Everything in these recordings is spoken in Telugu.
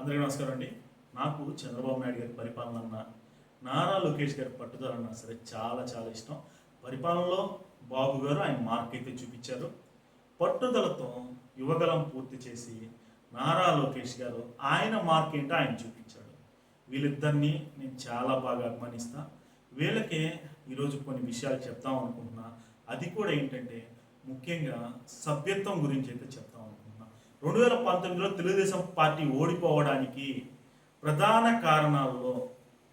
అందరికీ నమస్కారం అండి. నాకు చంద్రబాబు నాయుడు గారి పరిపాలన అన్నా, నారా లోకేష్ గారి పట్టుదల అన్నా సరే చాలా చాలా ఇష్టం. పరిపాలనలో బాబు గారు ఆయన మార్క్ అయితే చూపించారు. పట్టుదలతో యువగలం పూర్తి చేసి నారా లోకేష్ గారు ఆయన మార్క్ ఏంటో ఆయన చూపించాడు. వీళ్ళిద్దరినీ నేను చాలా బాగా అభిమానిస్తా. వీళ్ళకే ఈరోజు కొన్ని విషయాలు చెప్తాం అనుకుంటున్నా. అది కూడా ఏంటంటే ముఖ్యంగా సభ్యత్వం గురించి అయితే చెప్తాం అనుకుంటున్నా. 2019లో తెలుగుదేశం పార్టీ ఓడిపోవడానికి ప్రధాన కారణాల్లో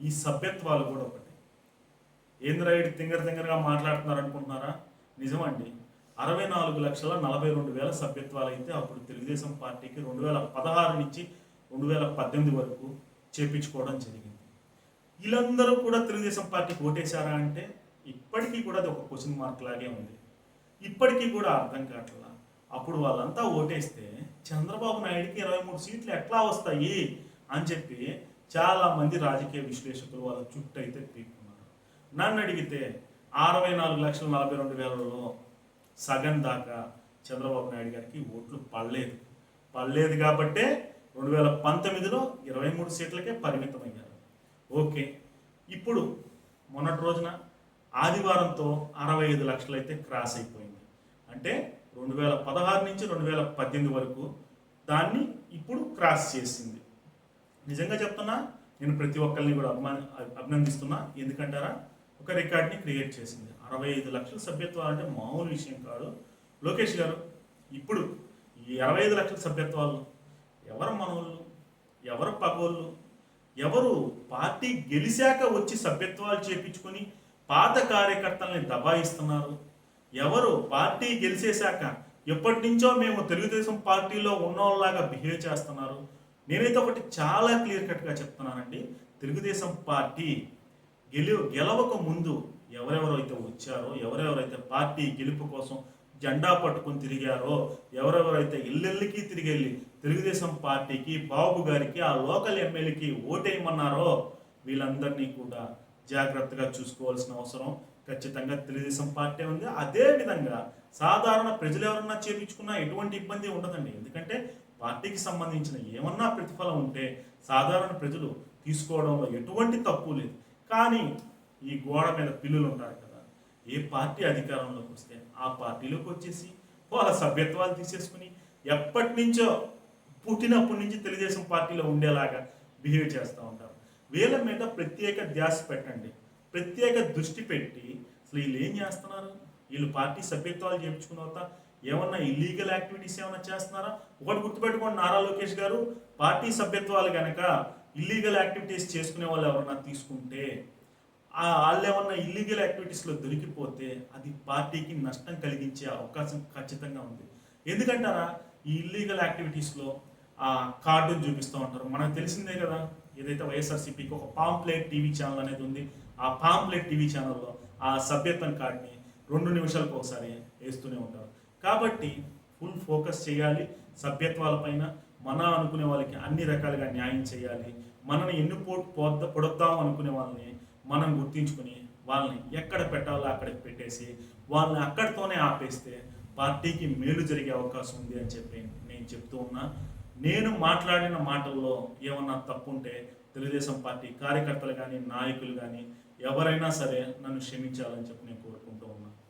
ఈ సభ్యత్వాలు కూడా ఒకటి. ఏంద్రాయుడు తింగరగా మాట్లాడుతున్నారు అనుకుంటున్నారా? నిజమండి. 64,42,000 సభ్యత్వాలు అయితే అప్పుడు తెలుగుదేశం పార్టీకి 2016 నుంచి 2018 వరకు చేపించుకోవడం జరిగింది. వీళ్ళందరూ కూడా తెలుగుదేశం పార్టీకి ఓటేశారా అంటే ఇప్పటికీ కూడా అది ఒక క్వశ్చన్ మార్క్ లాగే ఉంది. ఇప్పటికీ కూడా అర్థం కావట్లా. అప్పుడు వాళ్ళంతా ఓటేస్తే చంద్రబాబు నాయుడికి 23 సీట్లు ఎట్లా వస్తాయి అని చెప్పి చాలామంది రాజకీయ విశ్లేషకులు వాళ్ళ చుట్టూ అయితే పీక్కున్నారు. నన్ను అడిగితే 64,42,000లో సగం దాకా చంద్రబాబు నాయుడు గారికి ఓట్లు పడలేదు కాబట్టే 2019లో 23 సీట్లకే పరిమితమయ్యారు. ఓకే, ఇప్పుడు మొన్నటి రోజున ఆదివారంతో 65 లక్షలు అయితే క్రాస్ అయిపోయింది. అంటే 2016 నుంచి 2018 వరకు దాన్ని ఇప్పుడు క్రాస్ చేసింది. నిజంగా చెప్తున్నా, నేను ప్రతి ఒక్కరిని కూడా అభినందిస్తున్నా. ఎందుకంటారా, ఒక రికార్డ్ని క్రియేట్ చేసింది. 65 లక్షల సభ్యత్వాలు అంటే మామూలు విషయం కాదు. లోకేష్ గారు ఇప్పుడు ఈ 65 లక్షల సభ్యత్వాలు ఎవరు మనోళ్ళు, ఎవరు పగోళ్ళు, ఎవరు పార్టీ గెలిచాక వచ్చి సభ్యత్వాలు చేపించుకొని పాత కార్యకర్తల్ని దబాయిస్తున్నారు, ఎవరు పార్టీ గెలిచేశాక ఎప్పటి నుంచో మేము తెలుగుదేశం పార్టీలో ఉన్నోళ్ళలాగా బిహేవ్ చేస్తున్నారు. నేనైతే ఒకటి చాలా క్లియర్ కట్గా చెప్తున్నానండి. తెలుగుదేశం పార్టీ గెలవక ముందు ఎవరెవరైతే వచ్చారో, ఎవరెవరైతే పార్టీ గెలుపు కోసం జెండా పట్టుకొని తిరిగారో, ఎవరెవరైతే ఇళ్ళకి తిరిగి వెళ్ళి తెలుగుదేశం పార్టీకి, బాబు గారికి, ఆ లోకల్ ఎమ్మెల్యేకి ఓటేయమన్నారో వీళ్ళందరినీ కూడా జాగ్రత్తగా చూసుకోవాల్సిన అవసరం ఖచ్చితంగా తెలుగుదేశం పార్టీ ఉంది. అదేవిధంగా సాధారణ ప్రజలు ఎవరన్నా చేపించుకున్నా ఎటువంటి ఇబ్బంది ఉండదండి. ఎందుకంటే పార్టీకి సంబంధించిన ఏమన్నా ప్రతిఫలం ఉంటే సాధారణ ప్రజలు తీసుకోవడంలో ఎటువంటి తప్పు లేదు. కానీ ఈ గోడ మీద పిల్లులు ఉంటారు కదా, ఏ పార్టీ అధికారంలోకి వస్తే ఆ పార్టీలోకి వచ్చేసి వాళ్ళ సభ్యత్వాలు తీసేసుకుని ఎప్పటి నుంచో పుట్టినప్పటి నుంచి తెలుగుదేశం పార్టీలో ఉండేలాగా బిహేవ్ చేస్తూ ఉంటారు. వీళ్ళ మీద ప్రత్యేక ధ్యాస పెట్టండి, ప్రత్యేక దృష్టి పెట్టి అసలు వీళ్ళు ఏం చేస్తున్నారు, వీళ్ళు పార్టీ సభ్యత్వాలు చేయించుకున్న తర్వాత ఏమన్నా ఇల్లీగల్ యాక్టివిటీస్ ఏమన్నా చేస్తున్నారా? ఒకటి గుర్తుపెట్టుకోండి, నారా లోకేష్ గారు, పార్టీ సభ్యత్వాలు కనుక ఇల్లీగల్ యాక్టివిటీస్ చేసుకునే వాళ్ళు ఎవరన్నా తీసుకుంటే, వాళ్ళు ఏమన్నా ఇల్లీగల్ యాక్టివిటీస్లో దొరికిపోతే అది పార్టీకి నష్టం కలిగించే అవకాశం ఖచ్చితంగా ఉంది. ఎందుకంటారా, ఈ ఇల్లీగల్ యాక్టివిటీస్లో ఆ కార్డును చూపిస్తూ ఉంటారు. మనకు తెలిసిందే కదా, ఏదైతే వైఎస్ఆర్సీపీకి ఒక పాంప్లెట్ టీవీ ఛానల్ అనేది ఉంది. ఆ పాంప్లెట్ టీవీ ఛానల్లో ఆ సభ్యత్వం కార్డుని 2 నిమిషాలకు ఒకసారి వేస్తూనే ఉంటారు. కాబట్టి ఫుల్ ఫోకస్ చేయాలి సభ్యత్వాలపైన. మన అనుకునే వాళ్ళకి అన్ని రకాలుగా న్యాయం చేయాలి. మనని ఎన్ని పొడొద్దాం అనుకునే వాళ్ళని మనం గుర్తించుకుని వాళ్ళని ఎక్కడ పెట్టాలో అక్కడికి పెట్టేసి వాళ్ళని అక్కడితోనే ఆపేస్తే పార్టీకి మేలు జరిగే అవకాశం ఉంది అని చెప్పి నేను చెప్తూ ఉన్నా. నేను మాట్లాడిన మాటల్లో ఏమన్నా తప్పు ఉంటే తెలుగుదేశం పార్టీ కార్యకర్తలు కానీ, నాయకులు కానీ ఎవరైనా సరే నన్ను క్షమించాలని చెప్పి నేను కోరుతున్నాను.